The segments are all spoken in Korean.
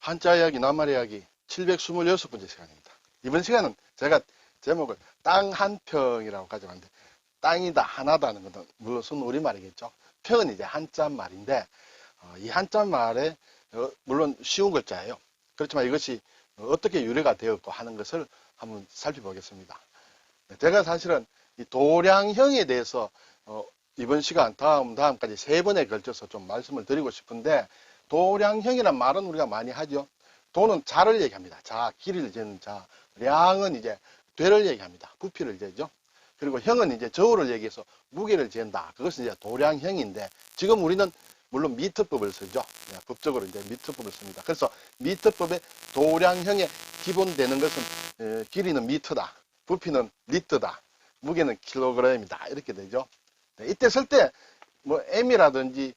한자 이야기, 낱말 이야기 726번째 시간입니다. 이번 시간은 제가 제목을 땅 한 평이라고 가져왔는데, 땅이다, 하나다는 것은 물론 순우리말이겠죠. 평은 이제 한자 말인데, 이 한자 말에 물론 쉬운 글자예요. 그렇지만 이것이 어떻게 유래가 되었고 하는 것을 한번 살펴보겠습니다. 제가 사실은 이 도량형에 대해서 이번 시간 다음까지 세 번에 걸쳐서 좀 말씀을 드리고 싶은데, 도량형이란 말은 우리가 많이 하죠. 도는 자를 얘기합니다. 자, 길이를 재는 자. 량은 이제 되를 얘기합니다. 부피를 재죠. 그리고 형은 이제 저울을 얘기해서 무게를 재는다. 그것은 이제 도량형인데, 지금 우리는 물론 미터법을 쓰죠. 법적으로 이제 미터법을 씁니다. 그래서 미터법의 도량형에 기본되는 것은 길이는 미터다, 부피는 리터다, 무게는 킬로그램이다, 이렇게 되죠. 이때 쓸 때 뭐 m이라든지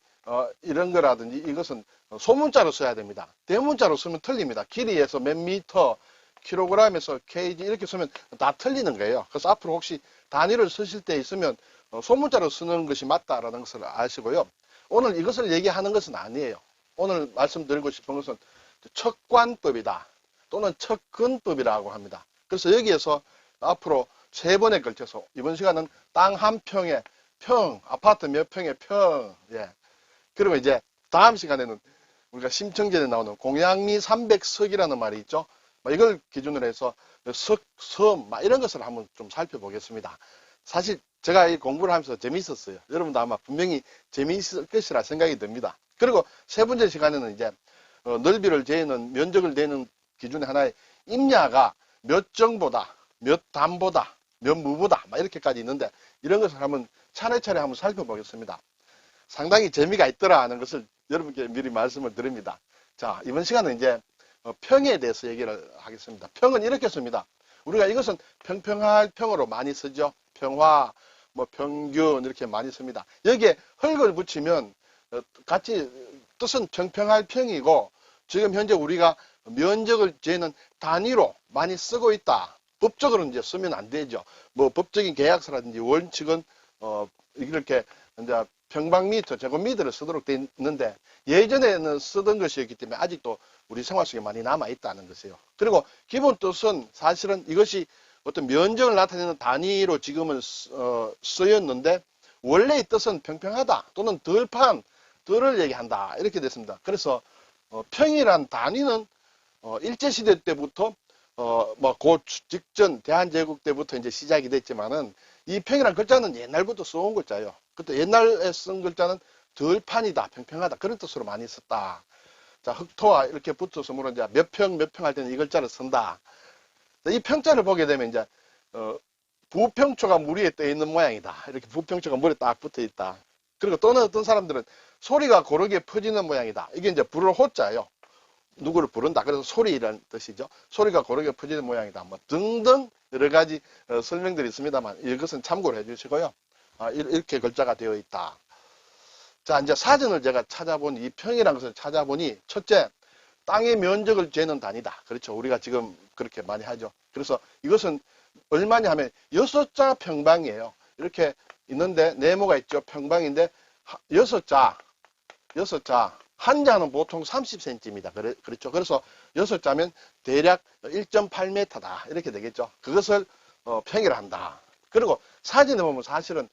이런 거라든지 이것은 소문자로 써야 됩니다. 대문자로 쓰면 틀립니다. 길이에서 몇 미터, 킬로그램에서 kg 이렇게 쓰면 다 틀리는 거예요. 그래서 앞으로 혹시 단위를 쓰실 때 있으면 소문자로 쓰는 것이 맞다라는 것을 아시고요. 오늘 이것을 얘기하는 것은 아니에요. 오늘 말씀드리고 싶은 것은 척관법이다, 또는 척근법이라고 합니다. 그래서 여기에서 앞으로 세 번에 걸쳐서 이번 시간은 땅 한 평에 평, 아파트 몇 평의 평, 그리고 이제 다음 시간에는 우리가 심청전에 나오는 공양미 300석이라는 말이 있죠. 이걸 기준으로 해서 석, 섬, 이런 것을 한번 좀 살펴보겠습니다. 사실 제가 이 공부를 하면서 재미있었어요. 여러분도 아마 분명히 재미있을 것이라 생각이 듭니다. 그리고 세 번째 시간에는 이제 넓이를 재는, 면적을 재는 기준의 하나의 임야가 몇 정보다, 몇 단보다, 몇 무보다, 이렇게까지 있는데, 이런 것을 한번 차례차례 한번 살펴보겠습니다. 상당히 재미가 있더라 하는 것을 여러분께 미리 말씀을 드립니다. 자, 이번 시간은 이제 평에 대해서 얘기를 하겠습니다. 평은 이렇게 씁니다. 우리가 이것은 평평할 평으로 많이 쓰죠. 평화, 평균 이렇게 많이 씁니다. 여기에 헐을 붙이면 같이 뜻은 평평할 평이고, 지금 현재 우리가 면적을 재는 단위로 많이 쓰고 있다. 법적으로 이제 쓰면 안 되죠. 법적인 계약서라든지 원칙은 이렇게 이제 평방미터, 제곱미터를 쓰도록 되어 있는데, 예전에는 쓰던 것이었기 때문에 아직도 우리 생활 속에 많이 남아 있다는 것이에요. 그리고 기본 뜻은 사실은 이것이 어떤 면적을 나타내는 단위로 지금은 쓰였는데, 원래의 뜻은 평평하다 또는 덜을 얘기한다, 이렇게 됐습니다. 그래서 평이란 단위는 일제시대 때부터 고 직전 대한제국 때부터 이제 시작이 됐지만은, 이 평이란 글자는 옛날부터 써온 글자예요. 그때 옛날에 쓴 글자는 덜판이다, 평평하다, 그런 뜻으로 많이 썼다. 자, 흑토와 이렇게 붙어서 물론 이제 몇 평 할 때는 이 글자를 쓴다. 이 평자를 보게 되면 이제 부평초가 물 위에 떠 있는 모양이다. 이렇게 부평초가 물에 딱 붙어 있다. 그리고 또는 어떤 사람들은 소리가 고르게 퍼지는 모양이다. 이게 이제 부를 호자예요. 누구를 부른다. 그래서 소리라는 뜻이죠. 소리가 고르게 퍼지는 모양이다. 등등 여러 가지 설명들이 있습니다만, 이것은 참고를 해주시고요. 이렇게 글자가 되어 있다. 자, 이제 사전을 제가 찾아본 이 평이라는 것을 찾아보니, 첫째, 땅의 면적을 재는 단위다. 그렇죠. 우리가 지금 그렇게 많이 하죠. 그래서 이것은 얼마냐 하면 6자 평방이에요. 이렇게 있는데 네모가 있죠. 평방인데 6자, 한자는 보통 30cm입니다. 그렇죠. 그래서 6자면 대략 1.8m다. 이렇게 되겠죠. 그것을 평이라 한다. 그리고 사진에 보면 사실은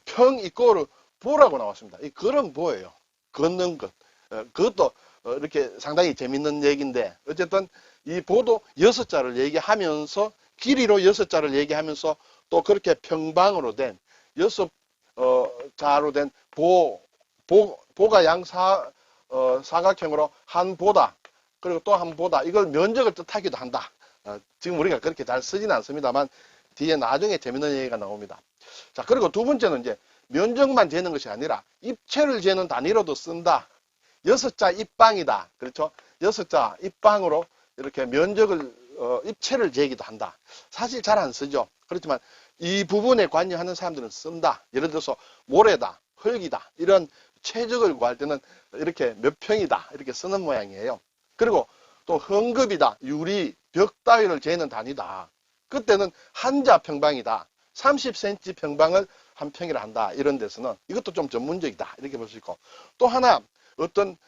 평 이꼬르 보라고 나왔습니다. 이 글은 뭐예요? 걷는 것. 그것도 이렇게 상당히 재밌는 얘기인데, 어쨌든 이 보도 6자를 얘기하면서, 길이로 6자를 얘기하면서, 또 그렇게 평방으로 된 6자로 된 보가 사각형으로 한 보다, 그리고 또 한 보다, 이걸 면적을 뜻하기도 한다. 지금 우리가 그렇게 잘 쓰지는 않습니다만, 뒤에 나중에 재밌는 얘기가 나옵니다. 자, 그리고 두 번째는 이제 면적만 재는 것이 아니라 입체를 재는 단위로도 쓴다. 6자 입방이다. 그렇죠? 6자 입방으로 이렇게 면적을 입체를 재기도 한다. 사실 잘 안 쓰죠. 그렇지만 이 부분에 관여하는 사람들은 쓴다. 예를 들어서 모래다, 흙이다, 이런 최적을 구할 때는 이렇게 몇 평이다, 이렇게 쓰는 모양이에요. 그리고 또 헝겊이다, 유리, 벽 따위를 재는 단위다. 그때는 한자 평방이다. 30cm 평방을 한 평이라 한다. 이런 데서는 이것도 좀 전문적이다, 이렇게 볼 수 있고, 또 하나 어떤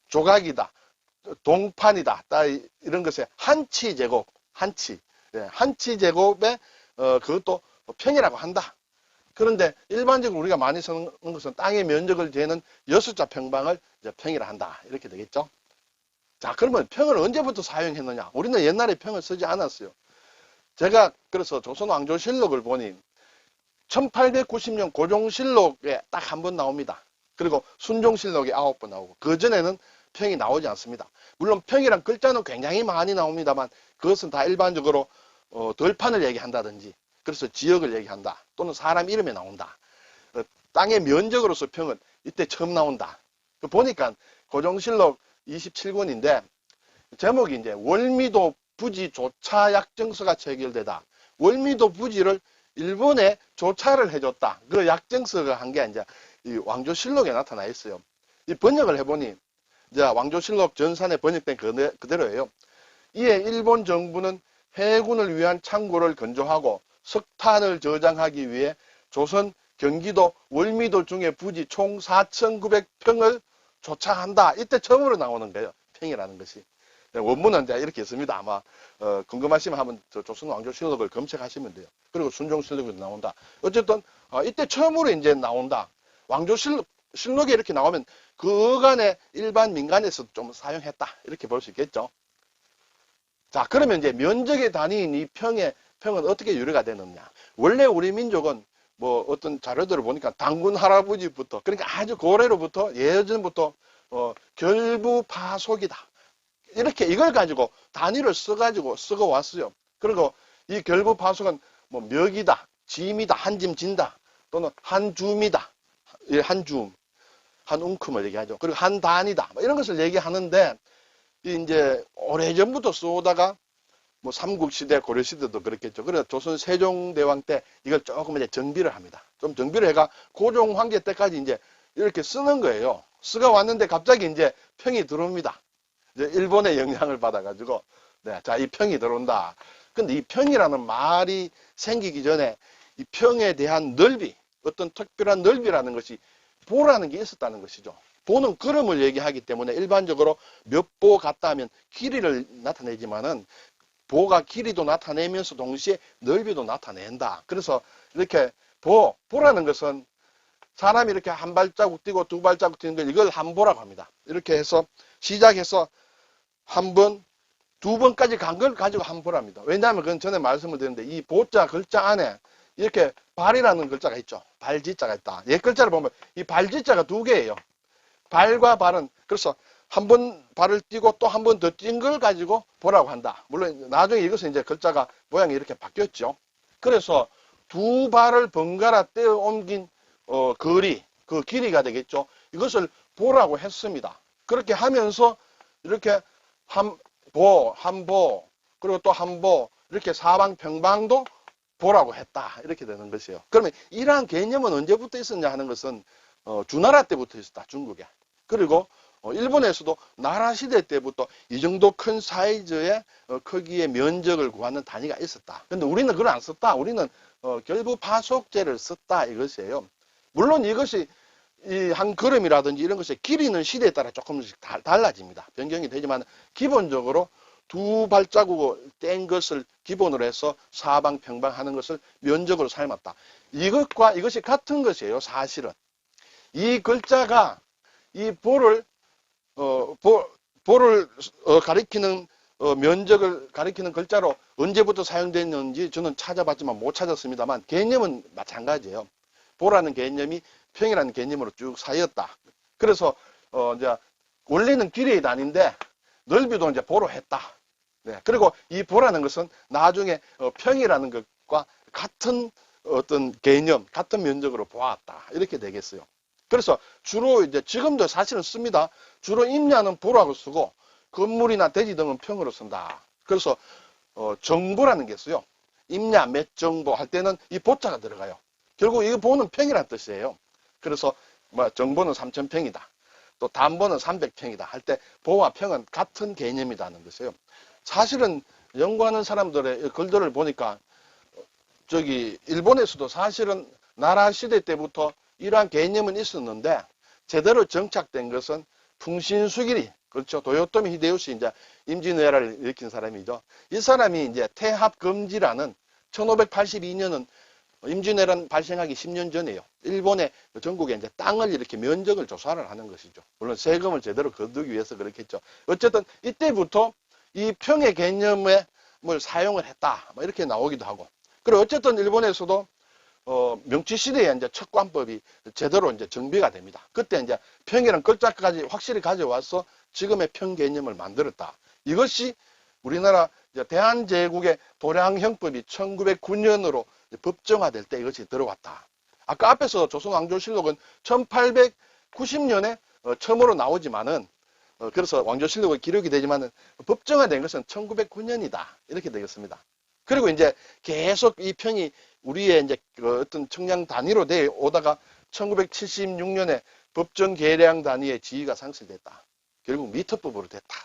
조각이다, 동판이다. 이런 것에 한치 제곱, 한치. 예, 한치 제곱에 그것도 평이라고 한다. 그런데 일반적으로 우리가 많이 쓰는 것은 땅의 면적을 재는 6자 평방을 이제 평이라 한다. 이렇게 되겠죠. 자, 그러면 평을 언제부터 사용했느냐? 우리는 옛날에 평을 쓰지 않았어요. 제가 그래서 조선왕조실록을 보니 1890년 고종실록에 딱 한 번 나옵니다. 그리고 순종실록에 9번 나오고 그전에는 평이 나오지 않습니다. 물론 평이란 글자는 굉장히 많이 나옵니다만 그것은 다 일반적으로 덜판을 얘기한다든지 그래서 지역을 얘기한다. 또는 사람 이름에 나온다. 땅의 면적으로서 평은 이때 처음 나온다. 보니까 고종실록 27권인데 제목이 이제 월미도 부지 조차 약정서가 체결되다. 월미도 부지를 일본에 조차를 해줬다. 그 약정서가 한 게 이제 이 왕조실록에 나타나 있어요. 이 번역을 해보니 이제 왕조실록 전산에 번역된 그대로예요. 이에 일본 정부는 해군을 위한 창고를 건조하고 석탄을 저장하기 위해 조선 경기도 월미도 중에 부지 총 4,900평을 조차한다. 이때 처음으로 나오는 거예요. 평이라는 것이. 원문은 이제 이렇게 있습니다. 아마 궁금하시면 한번 조선 왕조실록을 검색하시면 돼요. 그리고 순종실록에도 나온다. 어쨌든 이때 처음으로 이제 나온다. 왕조실록에 이렇게 나오면 그 어간에 일반 민간에서 좀 사용했다. 이렇게 볼 수 있겠죠. 자, 그러면 이제 면적의 단위인 이 평은 어떻게 유래가 되느냐. 원래 우리 민족은 뭐 어떤 자료들을 보니까 당군 할아버지부터 그러니까 아주 고래로부터 예전부터 결부파속이다. 이렇게 이걸 가지고 단위를 써가지고 쓰고 왔어요. 그리고 이 결부파속은 뭐 멱이다, 짐이다, 한짐 진다, 또는 한 줌이다, 한 줌, 한 웅큼을 얘기하죠. 그리고 한 단이다, 뭐 이런 것을 얘기하는데 이제 오래전부터 쏘다가 뭐 삼국시대, 고려시대도 그렇겠죠. 그래서 조선 세종대왕 때 이걸 조금 이제 정비를 합니다. 좀 정비를 해가 고종 황제 때까지 이제 이렇게 쓰는 거예요. 쓰가 왔는데 갑자기 이제 평이 들어옵니다. 이제 일본의 영향을 받아가지고, 네, 자, 이 평이 들어온다. 근데 이 평이라는 말이 생기기 전에 이 평에 대한 넓이, 어떤 특별한 넓이라는 것이 보라는 게 있었다는 것이죠. 보는 걸음을 얘기하기 때문에 일반적으로 몇 보 같다 하면 길이를 나타내지만은 보가 길이도 나타내면서 동시에 넓이도 나타낸다. 그래서 이렇게 보라는 것은 사람이 이렇게 한 발자국 뛰고 두 발자국 뛰는 걸 이걸 한 보라고 합니다. 이렇게 해서 시작해서 한 번, 두 번까지 간 걸 가지고 한 보랍니다. 왜냐하면 그건 전에 말씀을 드렸는데 이 보자 글자 안에 이렇게 발이라는 글자가 있죠. 발지자가 있다. 옛 글자를 보면 이 발지자가 두 개예요. 발과 발은 그래서 한 번 발을 띄고 또 한 번 더 뛴 걸 가지고 보라고 한다. 물론 나중에 이것은 이제 글자가 모양이 이렇게 바뀌었죠. 그래서 두 발을 번갈아 떼어 옮긴 거리, 그 길이가 되겠죠. 이것을 보라고 했습니다. 그렇게 하면서 이렇게 한 보, 그리고 또 한 보, 이렇게 사방 평방도 보라고 했다. 이렇게 되는 것이에요. 그러면 이러한 개념은 언제부터 있었냐 하는 것은 주나라 때부터 있었다. 중국에. 그리고 일본에서도 나라 시대 때부터 이 정도 큰 사이즈의 크기의 면적을 구하는 단위가 있었다. 근데 우리는 그걸 안 썼다. 우리는 결부파속제를 썼다 이것이에요. 물론 이것이 이 한 걸음이라든지 이런 것의 길이는 시대에 따라 조금씩 달라집니다. 변경이 되지만 기본적으로 두 발자국을 뗀 것을 기본으로 해서 사방 평방 하는 것을 면적으로 삶았다. 이것과 이것이 같은 것이에요. 사실은 이 글자가 이 보를 가리키는 면적을 가리키는 글자로 언제부터 사용됐는지 저는 찾아봤지만 못 찾았습니다만 개념은 마찬가지예요. 보라는 개념이 평이라는 개념으로 쭉 쌓였다. 그래서 이제 원래는 길이의 단위인데 넓이도 이제 보로 했다. 네. 그리고 이 보라는 것은 나중에 평이라는 것과 같은 어떤 개념, 같은 면적으로 보았다. 이렇게 되겠어요. 그래서 주로 이제 지금도 사실은 씁니다. 주로 임야는 보라고 쓰고 건물이나 대지 등은 평으로 쓴다. 그래서 정보라는 게 있어요. 임야 몇 정보 할 때는 이 보자가 들어가요. 결국 이 보는 평이라는 뜻이에요. 그래서 뭐 정보는 3,000평이다. 또 담보는 300평이다. 할 때 보와 평은 같은 개념이라는 것이에요. 사실은 연구하는 사람들의 글들을 보니까 저기 일본에서도 사실은 나라 시대 때부터 이러한 개념은 있었는데 제대로 정착된 것은 풍신수길이 그렇죠. 도요토미 히데요시 이제 임진왜란을 일으킨 사람이죠. 이 사람이 이제 태합금지라는 1582년은 임진왜란 발생하기 10년 전에요. 일본의 전국에 이제 땅을 이렇게 면적을 조사를 하는 것이죠. 물론 세금을 제대로 거두기 위해서 그렇겠죠. 어쨌든 이때부터 이 평의 개념을 사용을 했다. 뭐 이렇게 나오기도 하고. 그리고 어쨌든 일본에서도 명치 시대에 이제 척관법이 제대로 이제 정비가 됩니다. 그때 이제 평이란 글자까지 확실히 가져와서 지금의 평 개념을 만들었다. 이것이 우리나라 대한제국의 도량형법이 1909년으로 법정화될 때 이것이 들어왔다. 아까 앞에서 조선왕조실록은 1890년에 처음으로 나오지만은 그래서 왕조실록이 기록이 되지만은 법정화된 것은 1909년이다. 이렇게 되겠습니다. 그리고 이제 계속 이 평이 우리의 이제 어떤 청량 단위로 돼 오다가 1976년에 법정 계량 단위의 지위가 상실됐다. 결국 미터법으로 됐다.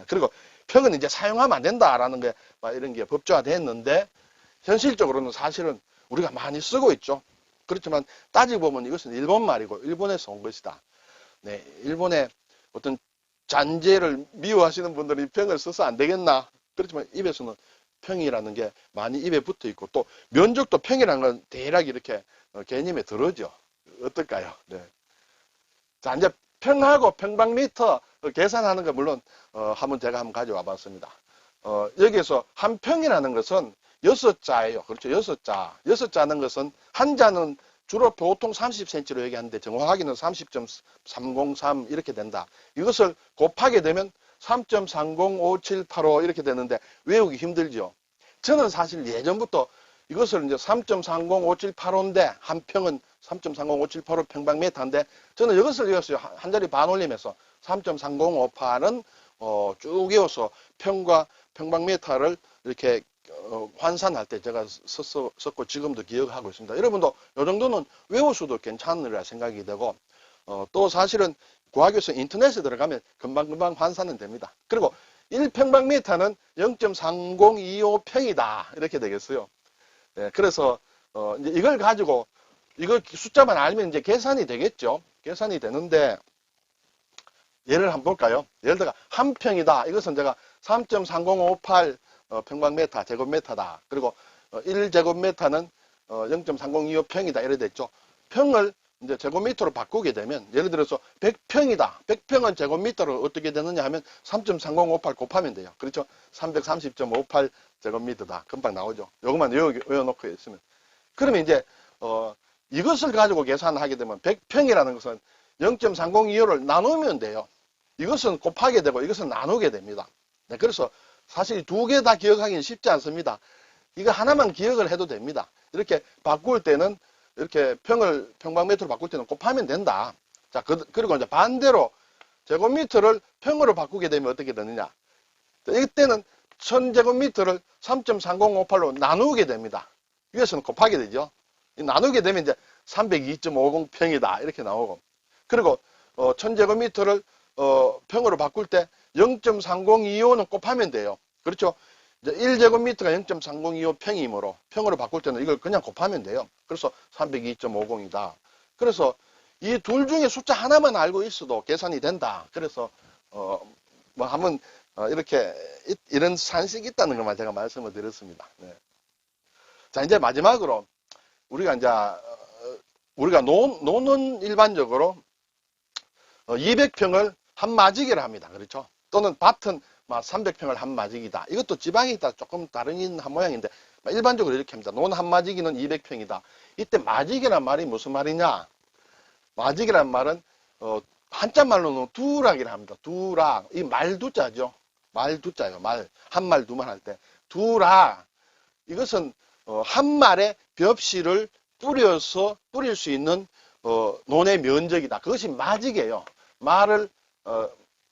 그리고 평은 이제 사용하면 안 된다라는 게 이런 게 법조화됐는데 현실적으로는 사실은 우리가 많이 쓰고 있죠. 그렇지만 따지고 보면 이것은 일본 말이고 일본에서 온 것이다. 네, 일본의 어떤 잔재를 미워하시는 분들은 평을 써서 안 되겠나? 그렇지만 입에서는 평이라는 게 많이 입에 붙어 있고 또 면적도 평이라는 건 대략 이렇게 개념에 들어오죠. 어떨까요? 네. 자, 이제 평하고 평방미터 계산하는 거 물론 한번 제가 한번 가져와 봤습니다. 여기에서 한 평이라는 것은 6자예요. 그렇죠. 6자. 6자는 것은 한 자는 주로 보통 30cm로 얘기하는데 정확하게는 30.303 이렇게 된다. 이것을 곱하게 되면 3.305785 이렇게 되는데 외우기 힘들죠. 저는 사실 예전부터 이것을 이제 3.305785인데 한 평은 3.305785 평방미터인데 저는 이것을 외웠어요. 한 자리 반 올리면서 3.3058은 쭉 외워서 평과 평방미터를 이렇게 환산할 때 제가 썼고 지금도 기억하고 있습니다. 여러분도 이 정도는 외우셔도 괜찮으리라 생각이 되고 또 사실은 구하교에서 인터넷에 들어가면 금방금방 환산은 됩니다. 그리고 1평방미터는 0.3025평이다 이렇게 되겠어요. 네, 그래서 이제 이걸 가지고 이거 숫자만 알면 이제 계산이 되겠죠. 계산이 되는데 예를 한번 볼까요? 예를 들어 한 평이다. 이것은 제가 3.3058 평방미터 제곱미터다. 그리고 1제곱미터는 0.3025평이다. 이래 됐죠. 평을 이제 제곱미터로 바꾸게 되면 예를 들어서 100평이다. 100평은 제곱미터로 어떻게 되느냐 하면 3.3058 곱하면 돼요. 그렇죠? 330.58 제곱미터다. 금방 나오죠. 요것만 외워놓고 있으면. 그러면 이제 이것을 가지고 계산하게 되면 100평이라는 것은 0.3025를 나누면 돼요. 이것은 곱하게 되고 이것은 나누게 됩니다. 네, 그래서 사실 두 개 다 기억하기는 쉽지 않습니다. 이거 하나만 기억을 해도 됩니다. 이렇게 바꿀 때는 이렇게 평방미터로 바꿀 때는 곱하면 된다. 자, 그리고 이제 반대로 제곱미터를 평으로 바꾸게 되면 어떻게 되느냐. 이때는 1000제곱미터를 3.3058로 나누게 됩니다. 위에서는 곱하게 되죠. 나누게 되면 이제 302.50평이다. 이렇게 나오고. 그리고 1000제곱미터를 평으로 바꿀 때 0.3025는 곱하면 돼요. 그렇죠? 이제 1제곱미터가 0.3025평이므로 평으로 바꿀 때는 이걸 그냥 곱하면 돼요. 그래서 302.50이다. 그래서 이 둘 중에 숫자 하나만 알고 있어도 계산이 된다. 그래서 뭐 한번 이렇게 이런 산식이 있다는 것만 제가 말씀을 드렸습니다. 네. 자, 이제 마지막으로 우리가 노는 일반적으로 200평을 한 마지기를 합니다. 그렇죠? 또는 밭은 300평을 한 마지기다. 이것도 지방에 따라 조금 다른 한 모양인데 일반적으로 이렇게 합니다. 논 한 마지기는 200평이다. 이때 마지기란 말이 무슨 말이냐? 마지기란 말은 한자 말로는 두락이라 합니다. 두락. 이 말두자죠. 말두자예요. 한 말 두 말 할 때 두락. 이것은 한 말에 벽실을 뿌릴 수 있는 논의 면적이다. 그것이 마지기예요.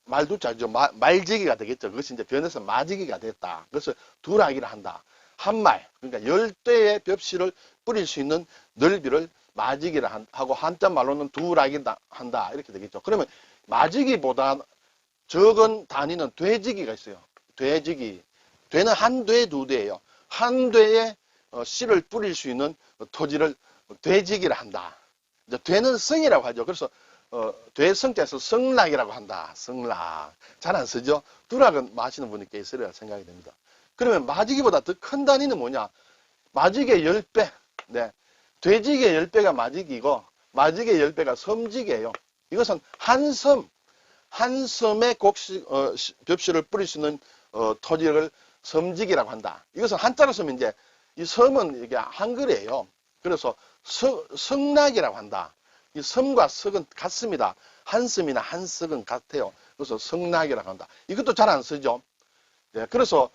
말두자죠. 말지기가 되겠죠. 그것이 이제 변해서 마지기가 됐다. 그래서 두락이라 한다. 한 말, 그러니까 10대의 벽실을 뿌릴 수 있는 넓이를 마지기라 하고 한자 말로는 두락이다 한다. 이렇게 되겠죠. 그러면 마지기보다 적은 단위는 되지기가 있어요. 되지기. 되는 한 돼, 두 대예요. 한 대의 씨를 뿌릴 수 있는 토지를 되지기라 한다. 이제 되는 성이라고 하죠. 그래서 되성자에서 성락이라고 한다. 성락. 잘 안 쓰죠? 두락은 마시는 분이 꽤 있으리라 생각이 됩니다. 그러면 마지기보다 더 큰 단위는 뭐냐? 마지기의 10배. 네. 돼지기의 10배가 마지기고, 마지기의 10배가 섬지기예요. 이것은 한 섬에 벽시를 뿌릴 수 있는 토지를 섬지기라고 한다. 이것은 한자로 쓰면 이제 이 섬은 이게 한글이에요. 그래서 성락이라고 한다. 이 섬과 석은 같습니다. 한섬이나 한석은 같아요. 그래서 성락이라고 한다. 이것도 잘 안 쓰죠. 네, 그래서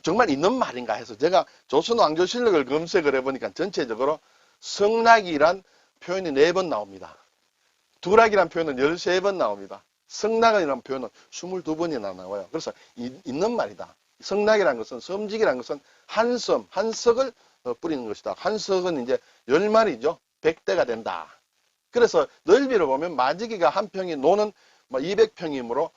정말 있는 말인가 해서 제가 조선왕조실록을 검색을 해보니까 전체적으로 성락이란 표현이 4번 나옵니다. 두락이란 표현은 13번 나옵니다. 성락이라는 표현은 22번이나 나와요. 그래서 있는 말이다. 성락이라는 것은 섬직이라는 것은 한섬, 한석을 뿌리는 것이다. 한석은 이제 10마리죠. 100대가 된다. 그래서 넓이를 보면 마지기가 한 평이 노는 200평이므로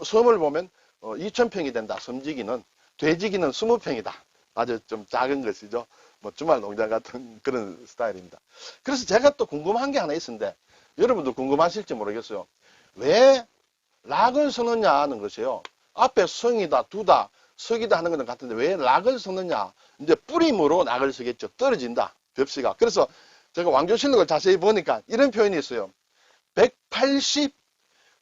섬을 보면 2000평이 된다. 섬지기는. 돼지기는 20평이다. 아주 좀 작은 것이죠. 주말 농장 같은 그런 스타일입니다. 그래서 제가 또 궁금한 게 하나 있었는데 여러분도 궁금하실지 모르겠어요. 왜 락을 쓰느냐 하는 것이에요. 앞에 성이다, 두다, 석이다 하는 것은 같은데 왜 락을 쓰느냐. 이제 뿌림으로 락을 쓰겠죠. 떨어진다. 벽시가. 그래서 제가 왕조실록을 자세히 보니까 이런 표현이 있어요. 180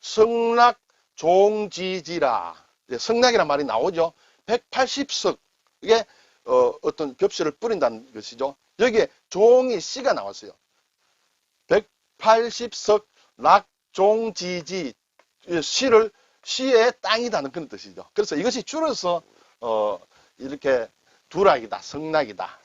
성락 종지지라. 성락이란 말이 나오죠. 180석. 이게 어떤 벽시를 뿌린다는 것이죠. 여기에 종이 씨가 나왔어요. 180석 락종지지. 시의 땅이다는 그런 뜻이죠. 그래서 이것이 줄여서 이렇게 두락이다, 성락이다,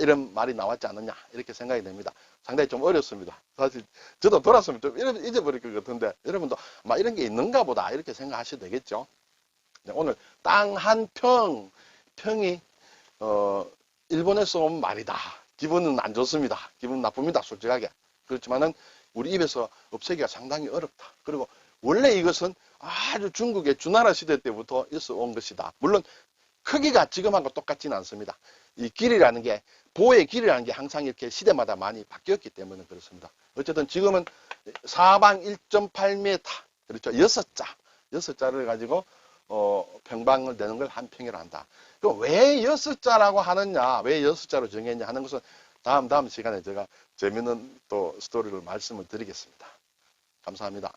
이런 말이 나왔지 않느냐 이렇게 생각이 됩니다. 상당히 좀 어렵습니다. 사실 저도 돌았으면 좀 잊어버릴 것 같은데 여러분도 이런 게 있는가 보다 이렇게 생각하셔도 되겠죠. 네, 오늘 땅 한 평이 일본에서 온 말이다. 기분은 안 좋습니다. 기분 나쁩니다. 솔직하게. 그렇지만은 우리 입에서 없애기가 상당히 어렵다. 그리고 원래 이것은 아주 중국의 주나라 시대 때부터 있어 온 것이다. 물론 크기가 지금하고 똑같지는 않습니다. 이 길이라는 게, 보의 길이라는 게 항상 이렇게 시대마다 많이 바뀌었기 때문에 그렇습니다. 어쨌든 지금은 사방 1.8m, 그렇죠. 6자를 가지고 평방을 내는 걸 한 평이라 한다. 그럼 왜 6자라고 하느냐, 왜 6자로 정했냐 하는 것은 다음 시간에 제가 재밌는 또 스토리를 말씀을 드리겠습니다. 감사합니다.